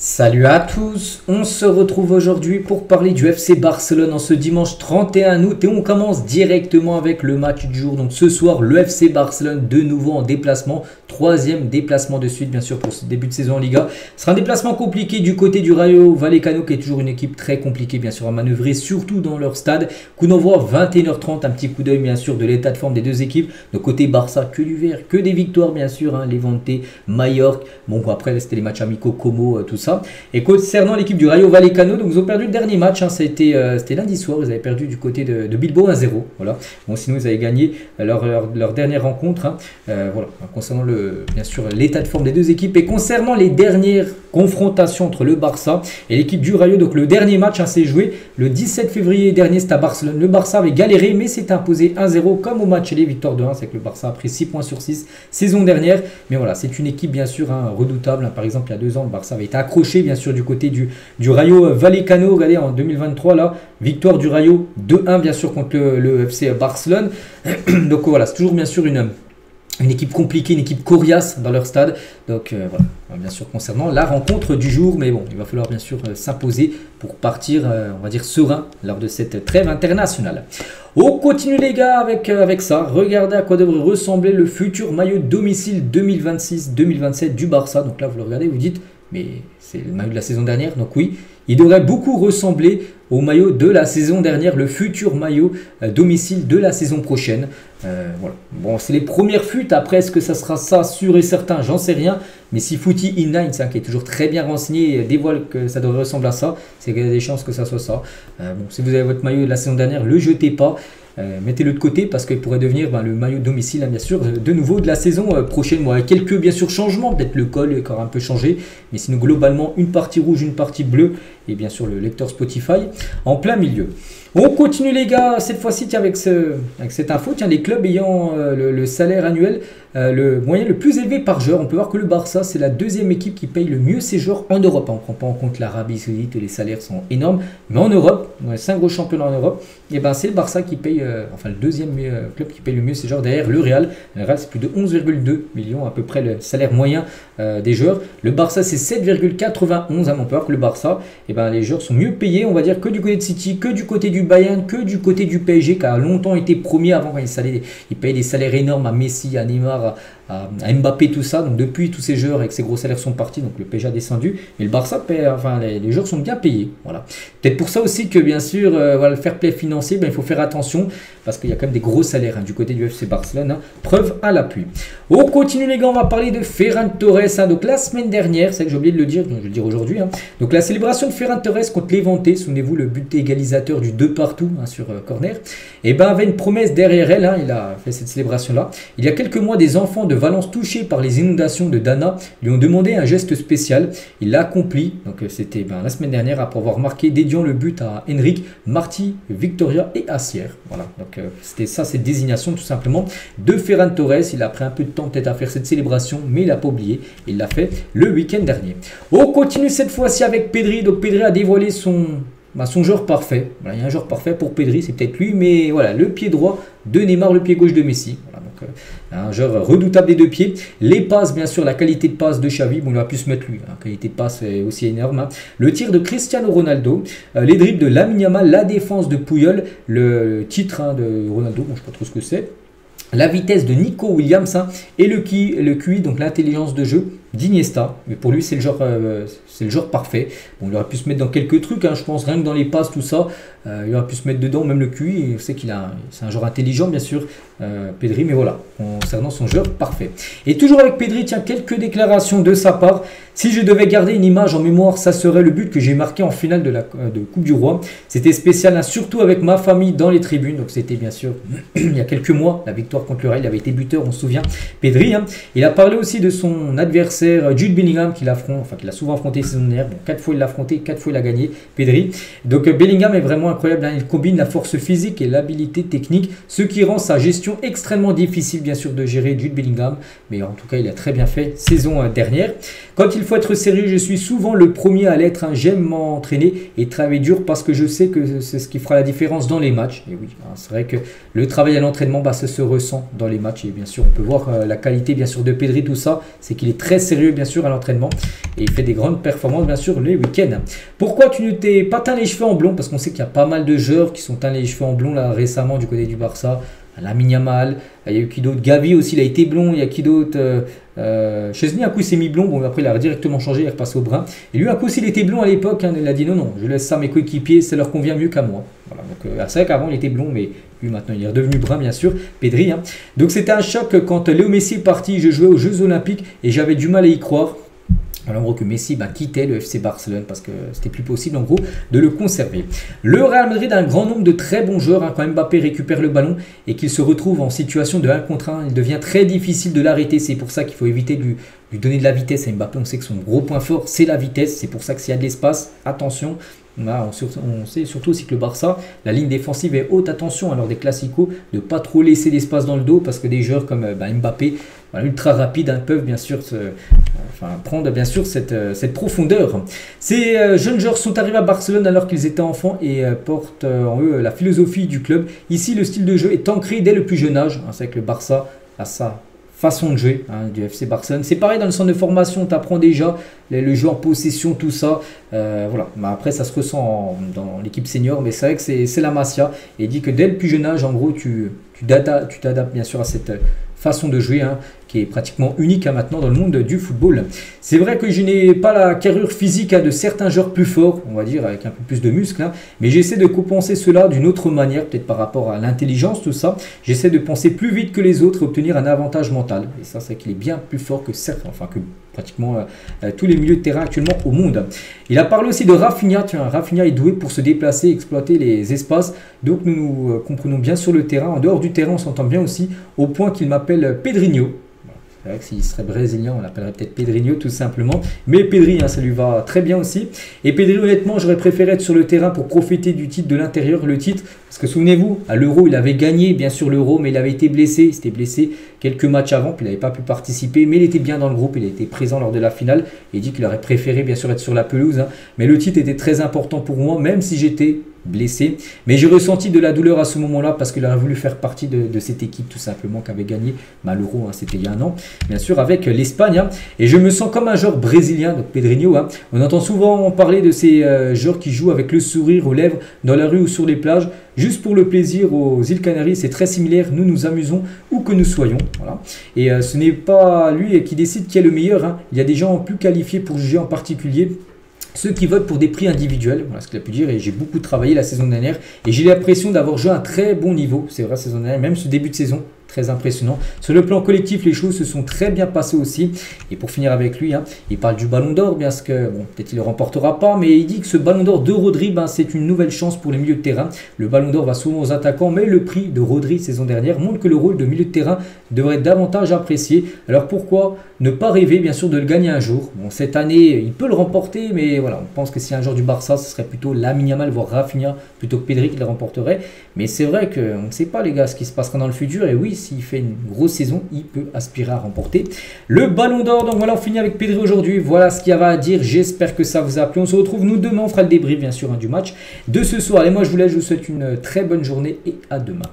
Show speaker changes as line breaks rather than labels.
Salut à tous, on se retrouve aujourd'hui pour parler du FC Barcelone en ce dimanche 31 août et on commence directement avec le match du jour. Donc ce soir, le FC Barcelone de nouveau en déplacement, troisième déplacement de suite bien sûr pour ce début de saison en Liga. Ce sera un déplacement compliqué du côté du Rayo Vallecano qui est toujours une équipe très compliquée bien sûr à manœuvrer, surtout dans leur stade. Coup d'envoi 21h30, un petit coup d'œil bien sûr de l'état de forme des deux équipes. De côté Barça, que du vert, que des victoires bien sûr, Levante, Mallorca. Bon après c'était les matchs amicaux, Como, tout ça. Et concernant l'équipe du Rayo Vallecano, donc ils ont perdu le dernier match, c'était lundi soir, ils avaient perdu du côté de Bilbao 1-0. Voilà. Bon, sinon ils avaient gagné leur dernière rencontre. Voilà. Concernant bien sûr l'état de forme des deux équipes et concernant les dernières confrontations entre le Barça et l'équipe du Rayo, donc le dernier match s'est joué le 17 février dernier, c'était à Barcelone. Le Barça avait galéré mais s'est imposé 1-0 comme au match aller, victoire de 1, c'est que le Barça a pris 6 points sur 6 saison dernière. Mais voilà, c'est une équipe bien sûr redoutable. Par exemple, il y a 2 ans, le Barça avait été accroché bien sûr du côté du Rayo Vallecano. Regardez en 2023 là, victoire du Rayo 2-1 bien sûr contre le FC Barcelone. Donc voilà, c'est toujours bien sûr une équipe compliquée, une équipe coriace dans leur stade. Donc voilà, bien sûr concernant la rencontre du jour, mais bon, il va falloir bien sûr s'imposer pour partir, on va dire, serein lors de cette trêve internationale. On continue les gars avec ça. Regardez à quoi devrait ressembler le futur maillot domicile 2026-2027 du Barça. Donc là, vous le regardez, vous dites, mais c'est le maillot de la saison dernière. Donc oui, il devrait beaucoup ressembler au maillot de la saison dernière, le futur maillot domicile de la saison prochaine. Voilà. Bon, c'est les premières fuites. Après, est-ce que ça sera ça, sûr et certain? J'en sais rien. Mais si Footy Inline, qui est toujours très bien renseigné, dévoile que ça devrait ressembler à ça, c'est qu'il y a des chances que ça soit ça. Bon, si vous avez votre maillot de la saison dernière, le jetez pas. Mettez-le de côté parce qu'il pourrait devenir le maillot domicile bien sûr de nouveau de la saison prochaine. Bon, avec quelques bien sûr changements, peut-être le col est encore un peu changé, mais sinon globalement une partie rouge, une partie bleue et bien sûr le lecteur Spotify en plein milieu. On continue les gars, cette fois-ci avec cette info, les clubs ayant le salaire annuel le moyen le plus élevé par joueur. On peut voir que le Barça c'est la deuxième équipe qui paye le mieux ses joueurs en Europe. On ne prend pas en compte l'Arabie Saoudite où les salaires sont énormes, mais en Europe, dans les 5 gros championnats en Europe, et c'est le Barça qui paye, enfin le deuxième club qui paye le mieux ses joueurs derrière le Real. Le Real c'est plus de 11,2 millions à peu près le salaire moyen des joueurs. Le Barça c'est 7,91. On peut voir que le Barça, les joueurs sont mieux payés, on va dire, que du côté de City, que du côté du Bayern, que du côté du PSG qui a longtemps été premier avant quand ils payaient des salaires énormes à Messi, à Neymar, à Mbappé, tout ça. Donc depuis tous ces joueurs avec ces gros salaires sont partis, donc le PSG a descendu, mais le Barça paye, les joueurs sont bien payés. Voilà. Peut-être pour ça aussi que bien sûr le fair play financier, il faut faire attention parce qu'il y a quand même des gros salaires du côté du FC Barcelone. Preuve à l'appui. On continue les gars, on va parler de Ferran Torres. Donc la semaine dernière, c'est que j'ai oublié de le dire, donc je vais le dire aujourd'hui. Donc la célébration de Ferran Torres contre Levante, souvenez-vous le but égalisateur du 2 partout sur corner, avait une promesse derrière elle. Il a fait cette célébration là. Il y a quelques mois, des enfants de Valence touchés par les inondations de Dana lui ont demandé un geste spécial. Il l'a accompli. Donc c'était la semaine dernière après avoir marqué, dédiant le but à Enric, Martí, Victoria et Assier. Voilà. Donc c'était ça, cette désignation tout simplement de Ferran Torres. Il a pris un peu de temps peut-être à faire cette célébration, mais il n'a pas oublié. Il l'a fait le week-end dernier. On continue cette fois-ci avec Pedri. Donc Pedri a dévoilé son joueur parfait. Voilà, il y a un joueur parfait pour Pedri, c'est peut-être lui, mais voilà, le pied droit de Neymar, le pied gauche de Messi. Voilà, donc un joueur redoutable des deux pieds. Les passes, bien sûr, la qualité de passe de Xavi, il va plus se mettre lui. La qualité de passe est aussi énorme. Le tir de Cristiano Ronaldo, les dribbles de Lamine Yamal, la défense de Puyol, le titre de Ronaldo, je ne sais pas trop ce que c'est. La vitesse de Nico Williams et le QI, donc l'intelligence de jeu d'Iniesta. Mais pour lui, c'est le genre parfait. Bon, il aurait pu se mettre dans quelques trucs, je pense, rien que dans les passes, tout ça. Il aurait pu se mettre dedans, même le QI. On sait c'est un joueur intelligent, bien sûr, Pedri. Mais voilà, concernant son joueur parfait. Et toujours avec Pedri, quelques déclarations de sa part. Si je devais garder une image en mémoire, ça serait le but que j'ai marqué en finale de Coupe du Roi. C'était spécial, surtout avec ma famille dans les tribunes. Donc c'était bien sûr il y a quelques mois, la victoire contre le Real. Il avait été buteur, on se souvient. Pedri, il a parlé aussi de son adversaire Jude Bellingham qu'il a souvent affronté saison dernière. Bon, 4 fois il l'a affronté, 4 fois il a gagné, Pedri. Donc Bellingham est vraiment incroyable. Il combine la force physique et l'habilité technique, ce qui rend sa gestion extrêmement difficile bien sûr de gérer Jude Bellingham. Mais en tout cas, il a très bien fait saison dernière. Quand il faut être sérieux, je suis souvent le premier à l'être. Hein. J'aime m'entraîner et travailler dur parce que je sais que c'est ce qui fera la différence dans les matchs. Et oui, hein, c'est vrai que le travail à l'entraînement, ça se ressent dans les matchs. Et bien sûr, on peut voir la qualité bien sûr de Pedri, tout ça. C'est qu'il est très sérieux bien sûr à l'entraînement. Et il fait des grandes performances bien sûr les week-ends. Pourquoi tu ne t'es pas teint les cheveux en blond? Parce qu'on sait qu'il y a pas mal de joueurs qui sont teints les cheveux en blond là récemment du côté du Barça. Lamine Yamal, il y a eu qui d'autre? Gavi aussi, il a été blond. Il y a qui d'autre? Chesney, un coup, il s'est mis blond. Bon, après, il a directement changé, il est repassé au brun. Et lui, un coup, s'il était blond à l'époque, hein, il a dit non, non, je laisse ça à mes coéquipiers, ça leur convient mieux qu'à moi. Voilà, donc, c'est vrai qu'avant, il était blond, mais lui, maintenant, il est redevenu brun, bien sûr. Pedri. Hein. Donc, c'était un choc quand Léo Messi est parti. Je jouais aux Jeux Olympiques et j'avais du mal à y croire. Alors en gros que Messi quittait le FC Barcelone parce que c'était plus possible en gros de le conserver. Le Real Madrid a un grand nombre de très bons joueurs hein, quand Mbappé récupère le ballon et qu'il se retrouve en situation de 1 contre 1. Il devient très difficile de l'arrêter, c'est pour ça qu'il faut éviter de lui donner de la vitesse à Mbappé. On sait que son gros point fort c'est la vitesse, c'est pour ça que s'il y a de l'espace, attention. Là, on sait surtout aussi que le Barça, la ligne défensive est haute, attention lors des classicos de ne pas trop laisser d'espace dans le dos parce que des joueurs comme Mbappé, ultra rapide, hein, peuvent bien sûr prendre bien sûr cette profondeur. Ces jeunes joueurs sont arrivés à Barcelone alors qu'ils étaient enfants et portent en eux la philosophie du club. Ici, le style de jeu est ancré dès le plus jeune âge. Hein, c'est vrai que le Barça a ça. Façon de jouer hein, du FC Barcelone. C'est pareil dans le centre de formation, tu apprends déjà le jeu en possession, tout ça. Voilà. Après, ça se ressent dans l'équipe senior, mais c'est vrai que c'est la Masia. Et il dit que dès le plus jeune âge, en gros, tu t'adaptes bien sûr à cette façon de jouer hein, qui est pratiquement unique hein, maintenant dans le monde du football. C'est vrai que je n'ai pas la carrure physique hein, de certains joueurs plus forts, on va dire, avec un peu plus de muscles, hein, mais j'essaie de compenser cela d'une autre manière, peut-être par rapport à l'intelligence, tout ça. J'essaie de penser plus vite que les autres et obtenir un avantage mental. Et ça, c'est qu'il est bien plus fort que certains, enfin que pratiquement tous les milieux de terrain actuellement au monde. Il a parlé aussi de Rafinha. Rafinha est doué pour se déplacer, exploiter les espaces. Donc nous nous comprenons bien sur le terrain. En dehors du terrain, on s'entend bien aussi au point qu'il m'appelle Pedrinho. C'est vrai que s'il serait brésilien, on l'appellerait peut-être Pedrinho tout simplement. Mais Pedri, hein, ça lui va très bien aussi. Et Pedri, honnêtement, j'aurais préféré être sur le terrain pour profiter du titre de l'intérieur. Le titre, parce que souvenez-vous, à l'Euro, il avait gagné bien sûr l'Euro, mais il avait été blessé. Il s'était blessé quelques matchs avant, puis il n'avait pas pu participer. Mais il était bien dans le groupe, il était présent lors de la finale. Et il dit qu'il aurait préféré bien sûr être sur la pelouse. Hein. Mais le titre était très important pour moi, même si j'étais blessé. Mais j'ai ressenti de la douleur à ce moment-là parce qu'il aurait voulu faire partie de cette équipe tout simplement qui avait gagné l'Euro, hein, c'était il y a un an, bien sûr avec l'Espagne. Hein, et je me sens comme un joueur brésilien, donc Pedrinho. Hein. On entend souvent parler de ces joueurs qui jouent avec le sourire aux lèvres dans la rue ou sur les plages, juste pour le plaisir aux îles Canaries. C'est très similaire, nous nous amusons où que nous soyons. Voilà. Et ce n'est pas lui qui décide qui est le meilleur. Hein. Il y a des gens plus qualifiés pour juger en particulier. Ceux qui votent pour des prix individuels, voilà ce qu'il a pu dire, et j'ai beaucoup travaillé la saison dernière et j'ai l'impression d'avoir joué à un très bon niveau, c'est vrai, saison dernière, même ce début de saison, très impressionnant. Sur le plan collectif, les choses se sont très bien passées aussi. Et pour finir avec lui, hein, il parle du ballon d'or, bien que, bon, peut-être il ne le remportera pas, mais il dit que ce ballon d'or de Rodri, c'est une nouvelle chance pour les milieux de terrain. Le ballon d'or va souvent aux attaquants, mais le prix de Rodri saison dernière montre que le rôle de milieu de terrain devrait être davantage apprécié. Alors pourquoi ne pas rêver, bien sûr, de le gagner un jour? Bon, cette année, il peut le remporter, mais voilà, on pense que si un joueur du Barça, ce serait plutôt Lamine Yamal, voire Rafinha, plutôt que Pedri qui le remporterait. Mais c'est vrai qu'on ne sait pas, les gars, ce qui se passera dans le futur. Et oui, s'il fait une grosse saison, il peut aspirer à remporter le ballon d'or. Donc voilà, on finit avec Pedri aujourd'hui. Voilà ce qu'il y avait à dire. J'espère que ça vous a plu. On se retrouve nous demain. On fera le débrief, bien sûr, du match de ce soir. Et moi, je vous laisse. Je vous souhaite une très bonne journée et à demain.